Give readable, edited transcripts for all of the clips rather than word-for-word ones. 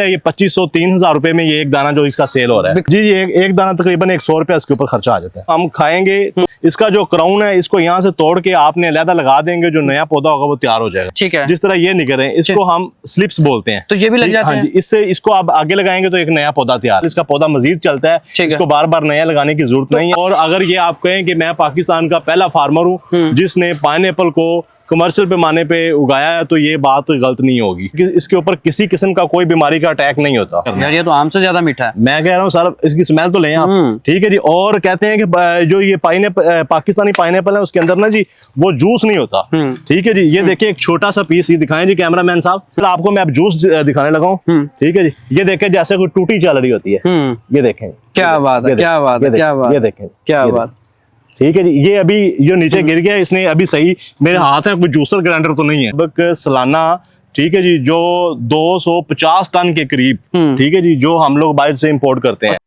ये 2500-3000 रुपए में ये एक दाना जो इसका सेल हो रहा है जी। ये एक दाना तकरीबन 100 रुपया इसके ऊपर खर्चा आ जाता है। हम खाएंगे इसका जो क्राउन है इसको यहाँ से तोड़ के आपने अलहदा लगा देंगे, जो नया पौधा होगा वो तैयार हो जाएगा। ठीक है। जिस तरह ये निकल रहे हैं इसको हम स्लिप्स बोलते हैं, तो ये भी लग जाते हैं। इससे इसको आप आगे लगाएंगे तो एक नया पौधा तैयार, इसका पौधा मजीद चलता है, इसको बार बार नया लगाने की जरूरत नहीं है। और अगर ये आप कहें कि मैं पाकिस्तान का पहला फार्मर हूँ जिसने पाइनएप्पल को कमर्शियल पैमाने पे उगाया है, तो ये बात गलत नहीं होगी। इसके ऊपर किसी किस्म का कोई बीमारी का अटैक नहीं होता। यार ये तो आम से ज्यादा मीठा है। मैं कह रहा हूँ सर इसकी स्मेल तो लें आप, ठीक है जी। और कहते हैं कि जो ये पाकिस्तानी पाइनएप्पल है उसके अंदर ना जी वो जूस नहीं होता, ठीक है जी। ये देखिए एक छोटा सा पीस, ये दिखाएं जी कैमरामैन साहब, फिर आपको मैं अब जूस दिखाने लगा हूँ, ठीक है जी। ये देखें जैसे कोई टूटी चल रही होती है, ये देखें, क्या बात है, क्या बात है, क्या बात, ये देखें, क्या बात, ठीक है जी। ये अभी जो नीचे गिर गया इसने अभी सही, मेरे हाथ है, कोई जूसर ग्राइंडर तो नहीं है। सालाना, ठीक है जी, जो 250 टन के करीब, ठीक है जी, जो हम लोग बाहर से इंपोर्ट करते हैं।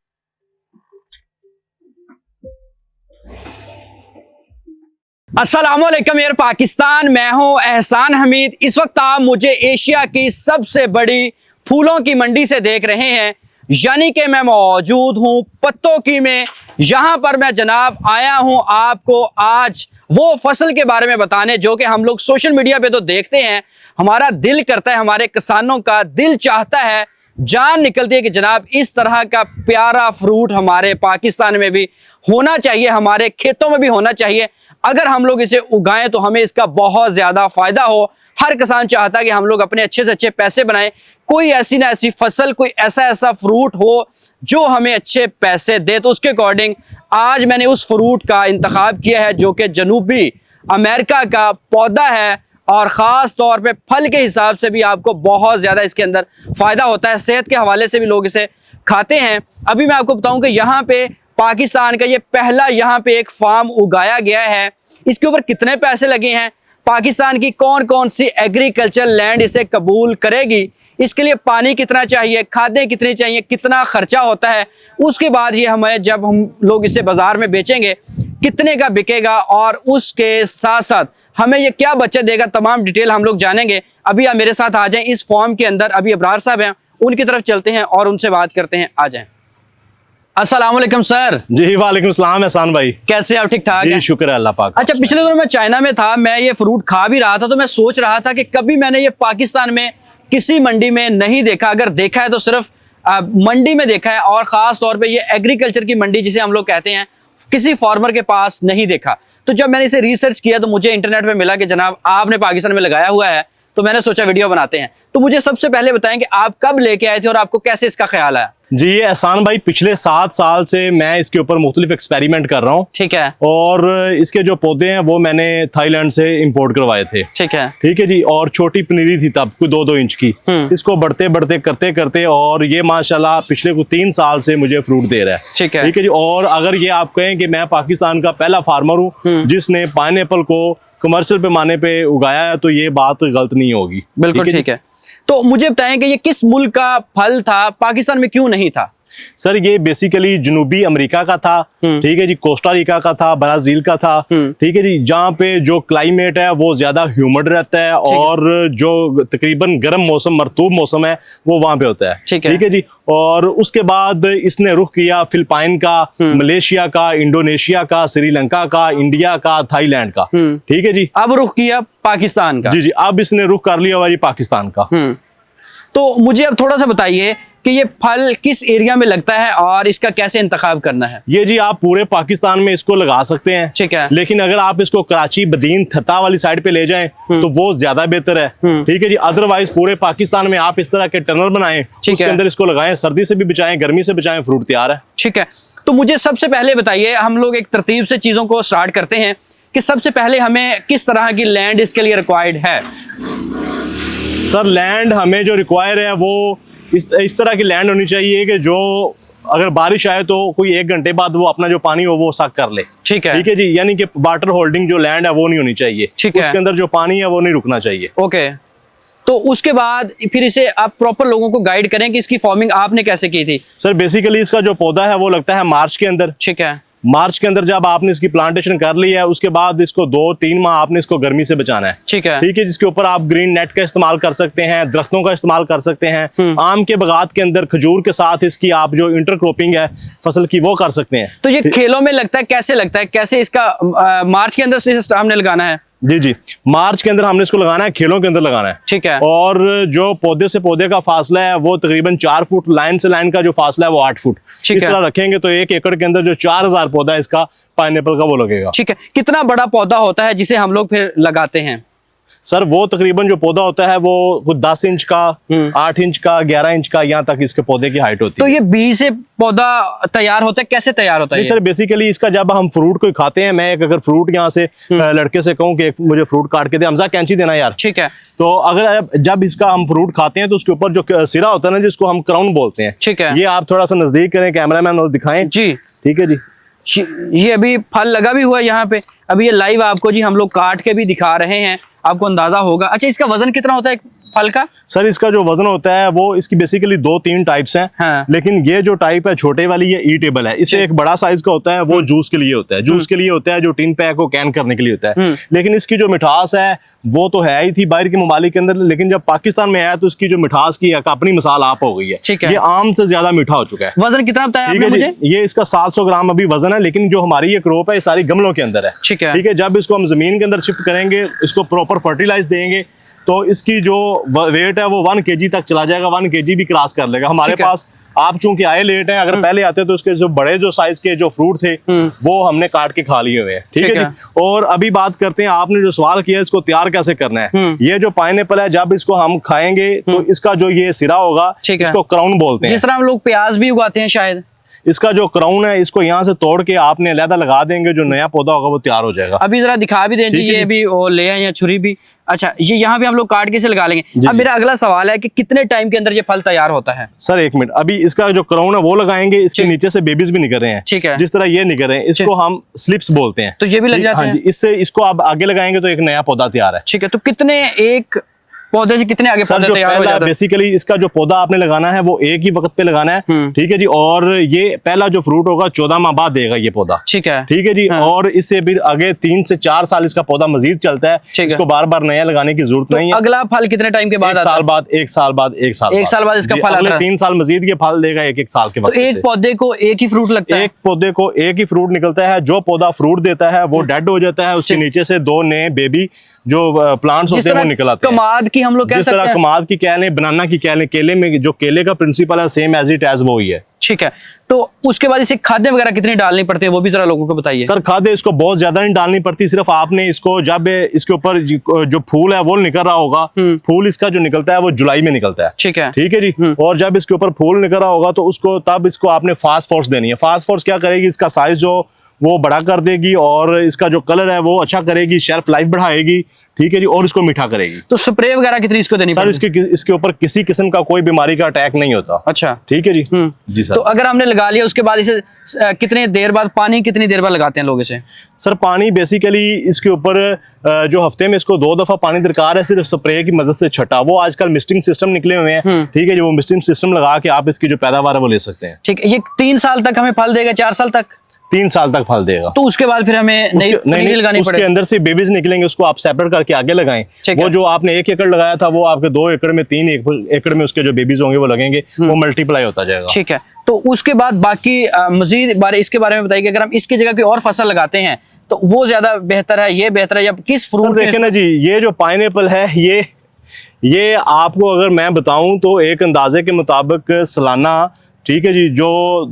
अस्सलामुअलैकुम यार पाकिस्तान, मैं हूं एहसान हमीद। इस वक्त आप मुझे एशिया की सबसे बड़ी फूलों की मंडी से देख रहे हैं, यानी कि मैं मौजूद हूं पत्तों की में। यहां पर मैं जनाब आया हूं आपको आज वो फसल के बारे में बताने जो कि हम लोग सोशल मीडिया पे तो देखते हैं, हमारा दिल करता है, हमारे किसानों का दिल चाहता है, जान निकलती है कि जनाब इस तरह का प्यारा फ्रूट हमारे पाकिस्तान में भी होना चाहिए, हमारे खेतों में भी होना चाहिए। अगर हम लोग इसे उगाएं तो हमें इसका बहुत ज्यादा फायदा हो। हर किसान चाहता है कि हम लोग अपने अच्छे से अच्छे पैसे बनाएं। कोई ऐसी ना ऐसी फसल, कोई ऐसा फ्रूट हो जो हमें अच्छे पैसे दे। तो उसके अकॉर्डिंग आज मैंने उस फ्रूट का इंतखाब किया है जो कि जनूबी अमेरिका का पौधा है, और ख़ास तौर पे फल के हिसाब से भी आपको बहुत ज़्यादा इसके अंदर फ़ायदा होता है। सेहत के हवाले से भी लोग इसे खाते हैं। अभी मैं आपको बताऊं कि यहाँ पे पाकिस्तान का ये पहला यहाँ पे एक फार्म उगाया गया है। इसके ऊपर कितने पैसे लगे हैं, पाकिस्तान की कौन कौन सी एग्रीकल्चर लैंड इसे कबूल करेगी, इसके लिए पानी कितना चाहिए, खादें कितनी चाहिए, कितना खर्चा होता है, उसके बाद ये हमें जब हम लोग इसे बाजार में बेचेंगे कितने का बिकेगा, और उसके साथ साथ हमें ये क्या बचत देगा, तमाम डिटेल हम लोग जानेंगे। अभी आप मेरे साथ आ जाएं इस फॉर्म के अंदर। अभी अबरार साहब हैं, उनकी तरफ चलते हैं और उनसे बात करते हैं। आ जाएं। अस्सलाम वालेकुम सर। जी वालेकुम सलाम एहसान भाई, कैसे आप? ठीक ठाक? शुक्र है अल्लाह पाक। अच्छा, पिछले दिनों मैं चाइना में था, मैं ये फ्रूट खा भी रहा था, तो मैं सोच रहा था कि कभी मैंने ये पाकिस्तान में किसी मंडी में नहीं देखा। अगर देखा है तो सिर्फ मंडी में देखा है, और ख़ास तौर पे ये एग्रीकल्चर की मंडी जिसे हम लोग कहते हैं, किसी फार्मर के पास नहीं देखा। तो जब मैंने इसे रिसर्च किया तो मुझे इंटरनेट पे मिला कि जनाब आपने पाकिस्तान में लगाया हुआ है, तो मैंने सोचा वीडियो बनाते हैं। तो मुझे सबसे पहले बताएं कि आप कब लेके आए थे और आपको कैसे इसका ख्याल आया? जी एहसान भाई, पिछले 7 साल से मैं इसके ऊपर मुख्तलिफ एक्सपेरिमेंट कर रहा हूँ, ठीक है। और इसके जो पौधे हैं वो मैंने थाईलैंड से इंपोर्ट करवाए थे, ठीक है जी। और छोटी पनीरी थी तब, कोई 2-2 इंच की। इसको बढ़ते बढ़ते करते करते और ये माशाल्लाह पिछले को 3 साल से मुझे फ्रूट दे रहा है, ठीक है जी। और अगर ये आप कहें कि मैं पाकिस्तान का पहला फार्मर हूँ जिसने पाइनएप्पल को कमर्शियल पैमाने पे उगाया है, तो ये बात गलत नहीं होगी। बिल्कुल ठीक है। तो मुझे बताएं कि ये किस मुल्क का फल था, पाकिस्तान में क्यों नहीं था? सर ये बेसिकली जनूबी अमेरिका का था, ठीक है जी, कोस्टा रिका का था, ब्राजील का था, ठीक है जी। जहाँ पे जो क्लाइमेट है वो ज्यादा ह्यूमिड रहता है, और जो तकरीबन गर्म मौसम, मरतूब मौसम है, वो वहाँ पे होता है, ठीक है जी। और उसके बाद इसने रुख किया फिलिपाइन का, मलेशिया का, इंडोनेशिया का, श्रीलंका का, इंडिया का, थाईलैंड का, ठीक है जी। अब रुख किया पाकिस्तान का। जी जी, अब इसने रुख कर लिया हमारी पाकिस्तान का। तो मुझे अब थोड़ा सा बताइए कि ये फल किस एरिया में लगता है और इसका कैसे इंतखाब करना है? ये जी आप पूरे पाकिस्तान में इसको लगा सकते हैं, ठीक है। लेकिन अगर आप इसको कराची, बदीन, थता वाली साइड पे ले जाएं तो वो ज्यादा बेहतर है, ठीक है जी। अदरवाइज पूरे पाकिस्तान में आप इस तरह के टनल बनाएं, उसके अंदर इसको लगाएं, सर्दी से भी बचाएं, गर्मी से बचाएं, फ्रूट तैयार है, ठीक है। तो मुझे सबसे पहले बताइए, हम लोग एक तरतीब से चीजों को स्टार्ट करते हैं कि सबसे पहले हमें किस तरह की लैंड इसके लिए रिक्वायर्ड है? सर लैंड हमें जो रिक्वायर है वो इस तरह की लैंड होनी चाहिए कि जो अगर बारिश आए तो कोई 1 घंटे बाद वो अपना जो पानी हो वो सक कर ले, ठीक है जी। यानी कि वाटर होल्डिंग जो लैंड है वो नहीं होनी चाहिए, ठीक है। उसके अंदर जो पानी है वो नहीं रुकना चाहिए, ओके। तो उसके बाद फिर इसे आप प्रॉपर लोगों को गाइड करें कि इसकी फार्मिंग आपने कैसे की थी? सर बेसिकली इसका जो पौधा है वो लगता है मार्च के अंदर, ठीक है। मार्च के अंदर जब आपने इसकी प्लांटेशन कर ली है, उसके बाद इसको 2-3 माह आपने इसको गर्मी से बचाना है। ठीक है, जिसके ऊपर आप ग्रीन नेट का इस्तेमाल कर सकते हैं, दरख्तों का इस्तेमाल कर सकते हैं। आम के बागात के अंदर खजूर के साथ इसकी आप जो इंटरक्रॉपिंग है फसल की वो कर सकते हैं। तो ये खेलों में लगता है, कैसे लगता है, कैसे इसका मार्च के अंदर से हमने लगाना है? जी, मार्च के अंदर हमने इसको लगाना है, खेलों के अंदर लगाना है। ठीक है, और जो पौधे से पौधे का फासला है वो तकरीबन 4 फुट, लाइन से लाइन का जो फासला है वो 8 फुट। इस तरह रखेंगे तो 1 एकड़ के अंदर जो 4000 पौधा इसका पाइनएप्पल का वो लगेगा। ठीक है, कितना बड़ा पौधा होता है जिसे हम लोग फिर लगाते हैं? सर वो तकरीबन जो पौधा होता है वो कुछ 10 इंच का, 8 इंच का, 11 इंच का, यहाँ तक इसके पौधे की हाइट होती है। तो ये बीज से पौधा तैयार होता है, कैसे तैयार होता है? सर बेसिकली इसका जब हम फ्रूट को खाते हैं, मैं अगर फ्रूट यहाँ से लड़के से कहूँ कि मुझे फ्रूट काट के दे, हमजा कैंची देना यार। ठीक है, तो अगर जब इसका हम फ्रूट खाते हैं तो उसके ऊपर जो सिरा होता है ना, जिसको हम क्राउन बोलते हैं। ठीक है, ये आप थोड़ा सा नजदीक करें कैमरामैन और दिखाएं जी। ठीक है जी, ये अभी फल लगा भी हुआ है यहाँ पे। अभी ये लाइव आपको जी हम लोग काट के भी दिखा रहे हैं, आपको अंदाजा होगा। अच्छा, इसका वजन कितना होता है फल का? सर इसका जो वजन होता है वो, इसकी बेसिकली 2-3 टाइप्स हैं। हाँ। लेकिन ये जो टाइप है छोटे वाली, ये ईटेबल है। इससे एक बड़ा साइज का होता है वो जूस के लिए होता है, जूस के लिए होता है, जो टिन पैक को कैन करने के लिए होता है। लेकिन इसकी जो मिठास है वो तो है ही थी बाहर के ममालिक के अंदर, लेकिन जब पाकिस्तान में आया तो इसकी जो मिठास की अपनी मिसाल आप हो गई है। ये आम से ज्यादा मीठा हो चुका है। वजन कितना बताया आपने मुझे? ये इसका 700 ग्राम अभी वजन है, लेकिन जो हमारी ये क्रॉप है ये सारी गमलों के अंदर है। ठीक है, जब इसको हम जमीन के अंदर शिफ्ट करेंगे, इसको प्रॉपर फर्टिलाइज देंगे तो इसकी जो वेट है वो 1 kg तक चला जाएगा, 1 kg भी क्रॉस कर लेगा। हमारे पास आप चूंकि आए लेट हैं, अगर पहले आते तो उसके जो बड़े जो साइज के जो फ्रूट थे वो हमने काट के खा लिए हुए हैं। ठीक है जी। और अभी बात करते हैं, आपने जो सवाल किया इसको तैयार कैसे करना है। ये जो पाइनएप्पल है, जब इसको हम खाएंगे तो इसका जो ये सिरा होगा, इसको क्राउन बोलते हैं। जिस तरह हम लोग प्याज भी उगाते हैं शायद, इसका जो क्राउन है इसको यहाँ से तोड़ के आपने अलग लगा देंगे, जो नया पौधा होगा वो तैयार हो जाएगा। अभी जरा दिखा भी दें जी, ये भी ले आए या छुरी भी। अच्छा, ये यहाँ भी हम लोग काट के से लगा लेंगे। अब मेरा अगला सवाल है कि कितने टाइम के अंदर ये फल तैयार होता है? सर 1 मिनट, अभी इसका जो क्राउन है वो लगाएंगे, इसके नीचे से बेबीज भी निकल रहे हैं। ठीक है, जिस तरह ये निकल रहे हैं इसको हम स्लिप्स बोलते हैं। तो ये भी लग जाते हैं? इससे इसको आप आगे लगाएंगे तो एक नया पौधा तैयार है। ठीक है, तो कितने एक पौधे से कितने आगे पौधे तैयार हो जाता है? बेसिकली इसका जो पौधा आपने लगाना है वो एक ही वक्त पे लगाना है। ठीक है जी, और ये पहला जो फ्रूट होगा 14 माह बाद देगा ये पौधा। ठीक है, ठीक है जी। हाँ। और इससे भी आगे 3 से 4 साल इसका पौधा मजीद चलता है, इसको बार बार नया लगाने की जरूरत नहीं है। अगला फल कितने टाइम के बाद? 1 साल बाद, 1 साल बाद, 1 साल बाद इसका फल आता है। 3 साल मजीद ये फल देगा 1-1 साल के बाद। एक पौधे को एक ही फ्रूट लगता है? एक पौधे को एक ही फ्रूट निकलता है। जो पौधा फ्रूट देता है वो डेड हो जाता है, उसके नीचे से 2 नए बेबी जो प्लांट्स होते हैं वो निकल आते हैं। कमाद की हम लोग कह सकते हैं, कमाद की कह लें, बनाना की कह लें, केले में जो केले का प्रिंसिपल है सेम एज इट एज वो ही है। ठीक है, तो उसके बाद इसे खाद्य वगैरह कितनी डालनी पड़ती है वो भी जरा लोगों को बताइए। सर खाद्य इसको बहुत ज्यादा नहीं डालनी पड़ती, सिर्फ आपने इसको जब इसके ऊपर जो फूल है वो निकल रहा होगा, फूल इसका जो निकलता है वो जुलाई में निकलता है। ठीक है, ठीक है जी। और जब इसके ऊपर फूल निकल रहा होगा तो उसको तब इसको आपने फास्फोरस देनी है। फास्फोरस क्या करेगी, इसका साइज जो वो बड़ा कर देगी और इसका जो कलर है वो अच्छा करेगी, शेल्फ लाइफ बढ़ाएगी। ठीक है जी, और इसको मीठा करेगी। तो स्प्रे वगैरह कितनी इसको देनी सर? इसके ऊपर किसी किस्म का कोई बीमारी का अटैक नहीं होता। अच्छा, ठीक है जी। जी सर। तो अगर हमने लगा लिया उसके बाद इसे कितने देर बाद, पानी कितनी देर बाद लगाते हैं लोग इसे? सर पानी बेसिकली इसके ऊपर जो हफ्ते में इसको 2 दफा पानी दरकार है, सिर्फ स्प्रे की मदद से छटा। वो आजकल मिस्टिंग सिस्टम निकले हुए हैं। ठीक है जी, वो मिस्टिंग सिस्टम लगा के आप इसकी जो पैदावार है वो ले सकते हैं। ठीक है, ये 3 साल तक हमें फल देगा? 4 साल तक? 3 साल तक फल देगा। तो उसके बाद फिर हमें नई लगानी पड़ेगी? उसके अंदर से बेबीज निकलेंगे, उसको आप सेपरेट करके आगे लगाएं। वो जो आपने 1 एकड़ लगाया था वो आपके 2 एकड़ में, 3 एकड़ में उसके जो बेबीज होंगे वो लगेंगे, वो मल्टीप्लाई होता जाएगा। ठीक है, तो उसके बाद बाकी मजीद इसके बारे में बताइए, अगर हम इसकी जगह कोई और फसल लगाते हैं तो वो ज्यादा बेहतर है, ये बेहतर है, या किस फ्रूट? देखें ना जी, ये जो पाइनएप्पल है ये आपको अगर मैं बताऊं तो एक अंदाजे के मुताबिक सालाना, ठीक है जी, जो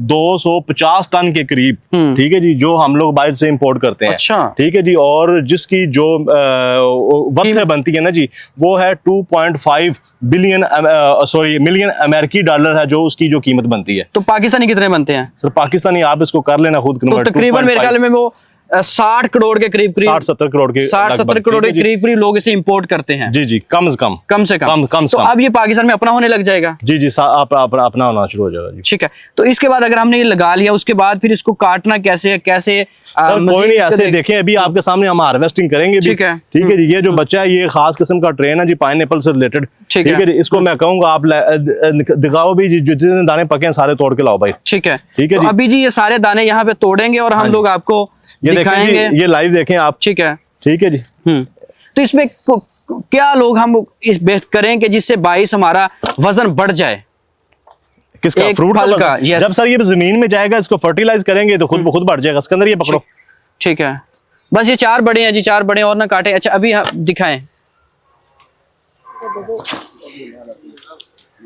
250 टन के करीब, ठीक है जी, जो हम लोग बाहर से इंपोर्ट करते हैं। अच्छा, ठीक है जी। और जिसकी जो वक्त बनती है ना जी, वो है 2.5 मिलियन अमेरिकी डॉलर है जो उसकी जो कीमत बनती है। तो पाकिस्तानी कितने बनते हैं? सर पाकिस्तानी आप इसको कर लेना खुद तो तकरीबन मेरे ख्याल में वो 60 करोड़ के करीब 60-70 करोड़ के 60-70 करोड़ के करीब करीब लोग इसे इंपोर्ट करते हैं। जी जी, कम से कम तो अब ये पाकिस्तान में अपना होने लग जाएगा। जी जी, अपना होना शुरू हो जाएगा जी। ठीक है, तो इसके बाद अगर हमने ये लगा लिया, उसके बाद फिर इसको काटना कैसे कैसे? कोई नहीं, ऐसे देखें अभी आपके सामने हम हार्वेस्टिंग करेंगे भी। ठीक है जी, ये जो बच्चा है ये खास किस्म का ट्रेन है जी, पाइनएप्पल से रिलेटेड। ठीक है जी, इसको मैं कहूंगा आप दिखाओ भी जी, जितने दाने पके हैं सारे तोड़ के लाओ भाई। ठीक है ठीक है तो जी। अभी जी ये सारे दाने यहाँ पे तोड़ेंगे और हम लोग आपको ये दिखाएंगे। ये लाइव देखें आप। ठीक है जी। तो इसमें क्या लोग हम इस बेहतर करें कि जिससे 22 हमारा वजन बढ़ जाए? किसका? फ्रूट फल का? जब सर ये जमीन में जाएगा, इसको फर्टिलाइज करेंगे तो खुद ब खुद बढ़ जाएगा। इसके अंदर ये पकड़ो। ठीक है, बस ये 4 बड़े हैं जी, 4 बड़े और ना काटे। अच्छा अभी दिखाएं।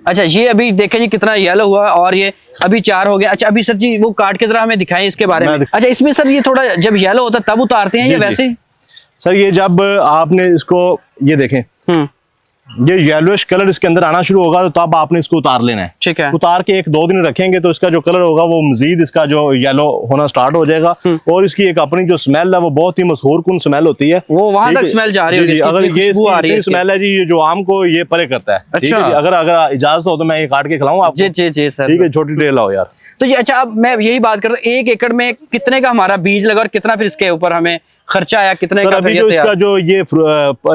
अच्छा ये अभी देखें जी कितना येलो हुआ और ये अभी 4 हो गया। अच्छा अभी सर जी वो काट के जरा हमें दिखाएं इसके बारे में। अच्छा इसमें सर ये थोड़ा जब येलो होता है तब उतारते हैं या वैसे? सर ये जब आपने इसको ये देखें, ये येलोइश कलर इसके अंदर आना शुरू होगा तो तब आपने इसको उतार लेना है। ठीक है, उतार के 1-2 दिन रखेंगे तो इसका जो कलर होगा वो मजीद इसका जो येलो होना स्टार्ट हो जाएगा। और इसकी एक अपनी जो स्मेल है वो बहुत ही मशहूर कुन स्मेल होती है, वो वहां तक स्मेल जा रही है। अगर ये स्मेल है जी, ये जो आम को ये परे करता है। अच्छा, अगर इजाजत हो तो मैं ये काट के खिलाऊं आपको। जी सर। ठीक है, छोटी ट्रे लाओ यार। तो ये अच्छा अब मैं यही बात कर रहा हूँ, 1 एकड़ में कितने का हमारा बीज लगा और कितना फिर इसके ऊपर हमें खर्चा आया, कितने का? अभी जो इसका जो ये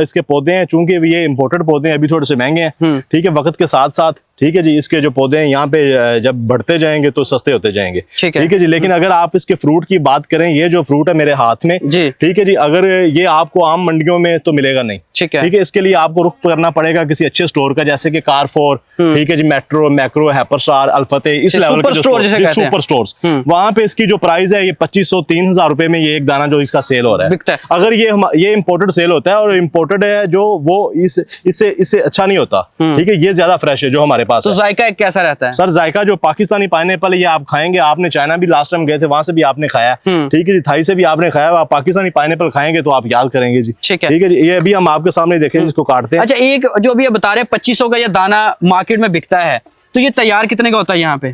इसके पौधे हैं, चूंकि ये इम्पोर्टेड पौधे हैं, अभी थोड़े से महंगे हैं। ठीक है, वक्त के साथ साथ ठीक है जी, इसके जो पौधे हैं यहाँ पे जब बढ़ते जाएंगे तो सस्ते होते जाएंगे। ठीक है जी, लेकिन अगर आप इसके फ्रूट की बात करें, ये जो फ्रूट है मेरे हाथ में जी, ठीक है जी, अगर ये आपको आम मंडियों में तो मिलेगा नहीं। ठीक है, इसके लिए आपको रुख करना पड़ेगा किसी अच्छे स्टोर का, जैसे कि कारफोर, ठीक है जी, मेट्रो, मैक्रो, हैपरस्टार, अल्फतेह, इस लेवल के सुपर स्टोर्स, वहां पे इसकी जो प्राइस है ये 2500-3000 रुपए में ये एक दाना जो इसका सेल हो रहा है। अगर ये इम्पोर्टेड सेल होता है और इम्पोर्टेड है जो वो इससे अच्छा नहीं होता। ठीक है, ये ज्यादा फ्रेश है जो हमारे पास। तो जायका कैसा रहता है? सर जायका जो पाकिस्तानी पाइनएप्पल है ये आप खाएंगे, आपने चाइना भी लास्ट टाइम गए थे वहां से भी आपने खाया। ठीक है जी, थाई से भी आपने खाया। आप पाकिस्तानी पाइनएप्पल खाएंगे तो आप याद करेंगे जी। ठीक है जी, ये अभी हम आपके सामने देखें, इसको काटते हैं। अच्छा एक जो अभी बता रहे हैं 2500 का ये दाना मार्केट में बिकता है, तो ये तैयार कितने का होता है यहाँ पे?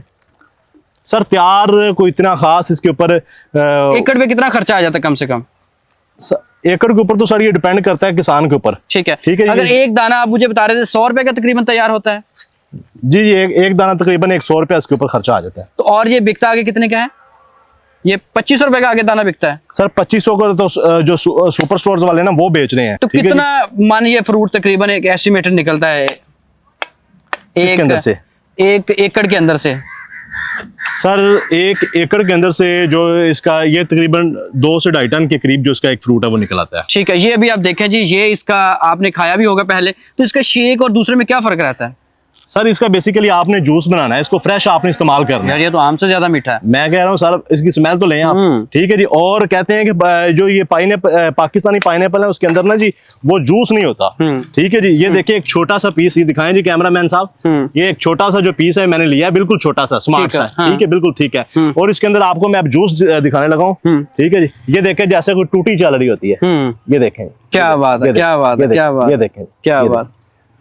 सर तैयार कोई इतना खास इसके ऊपर एकड़ में कितना खर्चा आ जाता है कम से कम? एकड़ के ऊपर तो सर ये डिपेंड करता है किसान के ऊपर। ठीक है, अगर एक दाना आप मुझे बता रहे थे 100 रुपए का तकरीबन तैयार होता है जी, एक दाना तकरीबन 100 रुपया इसके ऊपर खर्चा आ जाता है। तो और ये बिकता आगे कितने का है? ये 2500 रुपए का आगे दाना बिकता है सर। 2500 का तो जो सुपर स्टोर्स वाले ना वो बेच रहे हैं। तो कितना मान ये फ्रूट तकरीबन एक एस्टिमेटेड निकलता है एक अंदर से, 1 एकड़ के अंदर से? सर 1 एकड़ के अंदर से जो इसका ये तकरीबन 2 से 2.5 टन के करीब जो इसका एक फ्रूट है वो निकल आता है। ठीक है, ये अभी आप देखें जी, ये इसका आपने खाया भी होगा पहले, तो इसका शेक और दूसरे में क्या फर्क रहता है? सर इसका बेसिकली आपने जूस बनाना है, इसको फ्रेश आपने इस्तेमाल करना है। यार ये तो आम से ज्यादा मीठा है। मैं कह रहा हूँ सर इसकी स्मेल तो लें आप। ठीक है जी, और कहते हैं कि जो ये पाकिस्तानी पाइनएप्पल है उसके अंदर ना जी वो जूस नहीं होता। ठीक है जी, ये देखिए एक छोटा सा पीस, ये दिखाएं जी कैमरामैन साहब, ये एक छोटा सा जो पीस है मैंने लिया है, बिल्कुल छोटा सा स्मार्ट सा। ठीक है, बिल्कुल ठीक है। और इसके अंदर आपको मैं अब जूस दिखाने लगा हूँ। ठीक है जी, ये देखें जैसे कोई टूटी चल रही होती है। ये देखें, क्या बात है, क्या बात है, क्या बात, ये देखें क्या बात।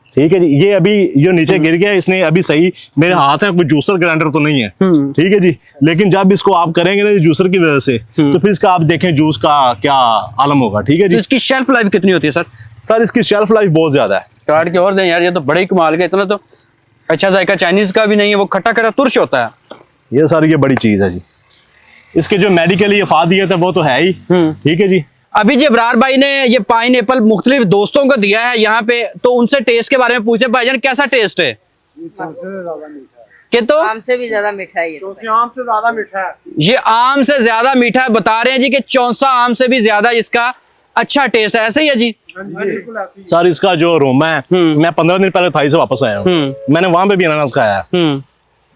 ठीक है जी, ये अभी जो नीचे गिर गया इसने अभी सही मेरे हाथ है, कोई जूसर ग्राइंडर तो नहीं है। ठीक है जी, लेकिन जब इसको आप करेंगे ना जूसर की वजह से तो फिर इसका आप देखें जूस का क्या आलम होगा। ठीक है जी, तो इसकी शेल्फ लाइफ कितनी होती है सर? सर इसकी शेल्फ लाइफ बहुत ज्यादा है। काट के और दें यार, ये तो बड़े ही कमाल का, इतना तो अच्छा जायका चाइनीज का भी नहीं है, वो खट्टा खट्टा तुर्श होता है। ये सर ये बड़ी चीज है जी, इसके जो मेडिकली इफादियत है वो तो है ही। ठीक है जी, अभी जी अबरार भाई ने ये पाइनएप्पल मुख्तलिफ दोस्तों को दिया है यहाँ पे, तो उनसे टेस्ट के बारे में पूछते हैं। भाईजान कैसा टेस्ट है? तो आम से भी ज्यादा मीठा है ये। आम से ज्यादा मीठा है ये, आम से ज्यादा मीठा है। बता रहे हैं जी कि चौसा आम से भी ज्यादा इसका अच्छा टेस्ट है। ऐसे ही है जी? सर इसका जो अरोमा है, मैं 15 दिन पहले थाई से वापस आया हूँ, मैंने वहां पे भी अनानास खाया है।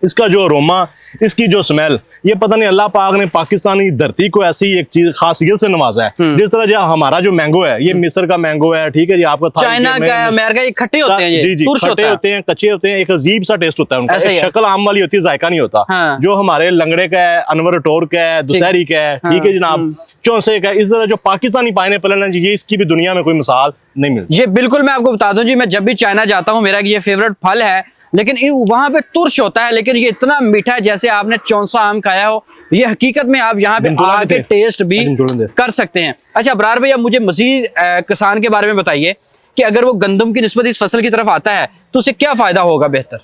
इसका जो अरोमा, इसकी जो स्मेल, ये पता नहीं अल्लाह पाक ने पाकिस्तानी धरती को ऐसी एक चीज खासियत से नवाजा है। जिस तरह जो हमारा जो मैंगो है, ये मिस्र का मैंगो है। ठीक है जी, आपका चाइना का है, अमेरिका, ये खट्टे होते हैं, जी जी, खट्टे होते हैं, कच्चे होते हैं, एक अजीब सा टेस्ट होता है उनका। शक्ल आम वाली होती है, जायका नहीं होता। जो हमारे लंगड़े का है, अनवर टोर का है, दुशहरी का है, ठीक है जनाब, चौसे का, इस तरह जो पाकिस्तानी पाइनएप्पल है ना जी, ये इसकी भी दुनिया में कोई मिसाल नहीं मिलती। ये बिल्कुल मैं आपको बता दूं जी, मैं जब भी चाइना जाता हूँ मेरा ये फेवरेट फल है। लेकिन वहां पे तुर्श होता है, लेकिन ये इतना मीठा है जैसे आपने चौंसा आम खाया हो। ये हकीकत में आप यहाँ पे आके टेस्ट भी कर सकते हैं। अच्छा अबरार भैया, मुझे मजीद किसान के बारे में बताइए कि अगर वो गंदम की निस्बत इस फसल की तरफ आता है तो उसे क्या फायदा होगा बेहतर?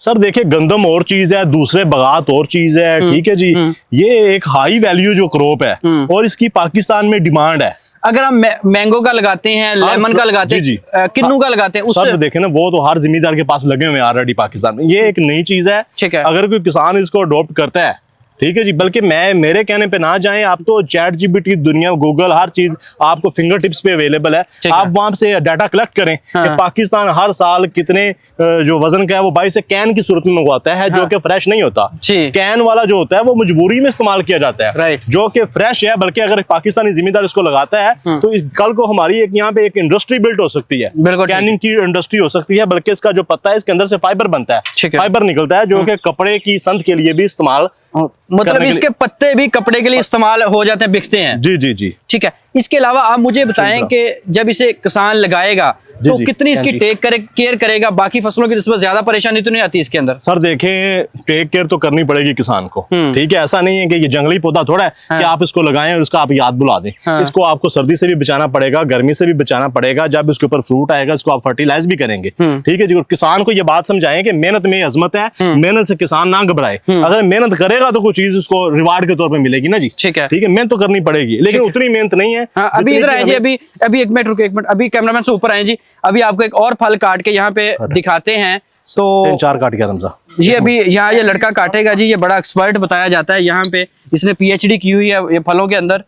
सर देखिए, गंदम और चीज है, दूसरे बगात और चीज है, ठीक है जी। ये एक हाई वैल्यू जो क्रॉप है और इसकी पाकिस्तान में डिमांड है। अगर हम मैंगो का लगाते हैं, लेमन का लगाते हैं, किन्नू का लगाते हैं, उससे देखे ना, वो तो हर जिम्मेदार के पास लगे हुए हैं ऑलरेडी पाकिस्तान में। ये एक नई चीज है, ठीक है। अगर कोई किसान इसको अडॉप्ट करता है, ठीक है जी, बल्कि मेरे कहने पे ना जाएं आप, तो चैट जीपीटी, दुनिया, गूगल, हर चीज आपको फिंगर टिप्स पे अवेलेबल है। आप वहां से डाटा कलेक्ट करें कि पाकिस्तान हर साल कितने जो वजन का है वो 22 से कैन की सूरत में मंगवाता है, जो कि फ्रेश नहीं होता। कैन वाला जो होता है वो मजबूरी में इस्तेमाल किया जाता है, जो कि फ्रेश है। बल्कि अगर पाकिस्तानी जिम्मेदार इसको लगाता है तो कल को हमारी एक यहाँ पे एक इंडस्ट्री बिल्ट हो सकती है, कैनिंग की इंडस्ट्री हो सकती है। बल्कि इसका जो पत्ता है, इसके अंदर से फाइबर बनता है, फाइबर निकलता है, जो कि कपड़े की संत के लिए भी इस्तेमाल, मतलब इसके पत्ते भी कपड़े के लिए इस्तेमाल हो जाते हैं, बिकते हैं। जी जी जी, ठीक है। इसके अलावा आप मुझे बताएं कि जब इसे किसान लगाएगा तो कितनी इसकी केयर करेगा? बाकी फसलों की निस्बत ज्यादा परेशानी तो नहीं आती इसके अंदर? सर देखें, टेक केयर तो करनी पड़ेगी किसान को, ठीक है। ऐसा नहीं है कि ये जंगली पौधा थोड़ा है कि आप इसको लगाएं और उसका आप याद बुला दें। इसको आपको सर्दी से भी बचाना पड़ेगा, गर्मी से भी बचाना पड़ेगा। जब इसके ऊपर फ्रूट आएगा, इसको आप फर्टिलाइज भी करेंगे, ठीक है जी। और किसान को ये बात समझाएं कि मेहनत में अजमत है, मेहनत से किसान ना घबराए। अगर मेहनत करेगा तो कोई चीज उसको रिवार्ड के तौर पर मिलेगी ना जी, ठीक है। मेहनत तो करनी पड़ेगी, लेकिन उतनी मेहनत नहीं है। अभी इधर आए जी, अभी एक मिनट रुके, एक मिनट, अभी कैमरामैन से ऊपर आए जी। अभी आपको एक और फल काट के यहाँ पे दिखाते हैं। तो 3-4 काट के रमजा जी, अभी यहाँ ये लड़का काटेगा जी, ये बड़ा एक्सपर्ट बताया जाता है यहाँ पे, इसने पीएचडी की हुई है ये फलों के अंदर।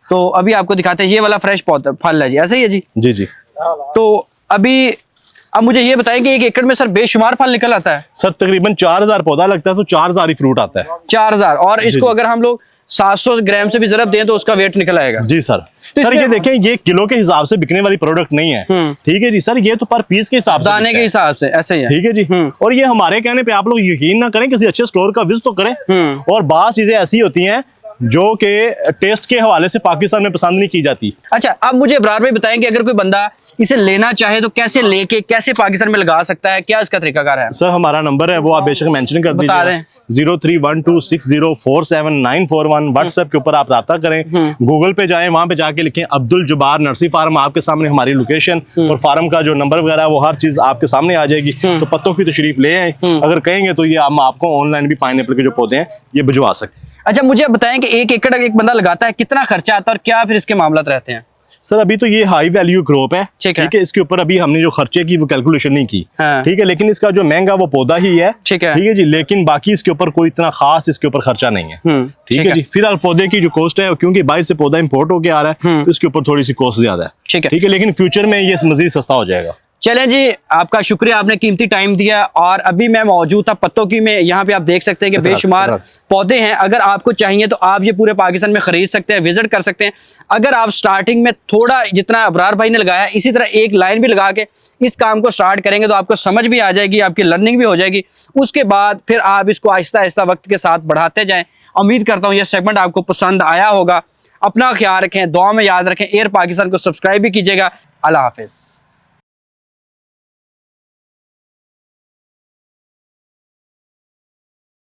तो अभी आपको दिखाते हैं, ये वाला फ्रेश पौधा फल है जी, ऐसे ही है जी? जी जी। तो अभी अब मुझे ये बताएं कि 1 एकड़ में सर बेशुमार फल निकल आता है? सर तकरीबन 4000 पौधा लगता है, तो 4000 ही फ्रूट आता है। 4000, और इसको अगर हम लोग 700 ग्राम से भी जरूरत दें तो उसका वेट निकल आएगा? जी सर। तो सर ये देखें, ये किलो के हिसाब से बिकने वाली प्रोडक्ट नहीं है, ठीक है जी सर। ये तो पर पीस के हिसाब से, दाने के हिसाब से, ऐसे ही है, ठीक है जी। और ये हमारे कहने पे आप लोग यकीन ना करें, किसी अच्छे स्टोर का विजिट तो करें। और बात चीजें ऐसी होती हैं जो कि टेस्ट के हवाले से पाकिस्तान में पसंद नहीं की जाती। अच्छा, अब मुझे इब्रार भाई बताएं कि अगर कोई बंदा इसे लेना चाहे तो कैसे लेके कैसे पाकिस्तान में लगा सकता है, क्या इसका तरीकाकार है? सर हमारा नंबर है, वो आप बेशक मेंशन कर दीजिए, 031260479141। व्हाट्सएप के ऊपर आप राब्ता करें, गूगल पे जाएं, वहां पे जाके लिखें अब्दुल जुबार नर्सरी फार्म, आपके सामने हमारी लोकेशन और फार्म का जो नंबर वगैरह वो हर चीज आपके सामने आ जाएगी। तो पत्तों की तशरीफ ले आए, अगर कहेंगे तो ये हम आपको ऑनलाइन भी पाइनएप्पल के जो पौधे हैं ये भिजवा सकते हैं। अच्छा, मुझे बताएं कि 1 एकड़ एक बंदा लगाता है, कितना खर्चा आता है और क्या फिर इसके मामलात रहते हैं? सर अभी तो ये हाई वैल्यू क्रॉप है, ठीक है। इसके ऊपर अभी हमने जो खर्चे की वो कैलकुलेशन नहीं की, ठीक है। लेकिन इसका जो महंगा वो पौधा ही है, ठीक है जी। लेकिन बाकी इसके ऊपर कोई इतना खास इसके ऊपर खर्चा नहीं है, ठीक है जी। फिलहाल पौधे की जो कॉस्ट है, क्योंकि बाहर से पौधा इंपोर्ट होके आ रहा है, तो इसके ऊपर थोड़ी सी कॉस्ट ज्यादा है, ठीक है। लेकिन फ्यूचर में ये मजीद सस्ता हो जाएगा। चलें जी, आपका शुक्रिया, आपने कीमती टाइम दिया। और अभी मैं मौजूद था पत्तों की में, यहाँ पे आप देख सकते हैं कि बेशुमार पौधे हैं। अगर आपको चाहिए तो आप ये पूरे पाकिस्तान में खरीद सकते हैं, विजिट कर सकते हैं। अगर आप स्टार्टिंग में थोड़ा जितना अबरार भाई ने लगाया इसी तरह एक लाइन भी लगा के इस काम को स्टार्ट करेंगे तो आपको समझ भी आ जाएगी, आपकी लर्निंग भी हो जाएगी। उसके बाद फिर आप इसको आहिस्ता आहिस्ता वक्त के साथ बढ़ाते जाएं। उम्मीद करता हूँ यह सेगमेंट आपको पसंद आया होगा। अपना ख्याल रखें, दुआ में याद रखें। एयर पाकिस्तान को सब्सक्राइब भी कीजिएगा। अल्लाह हाफिज।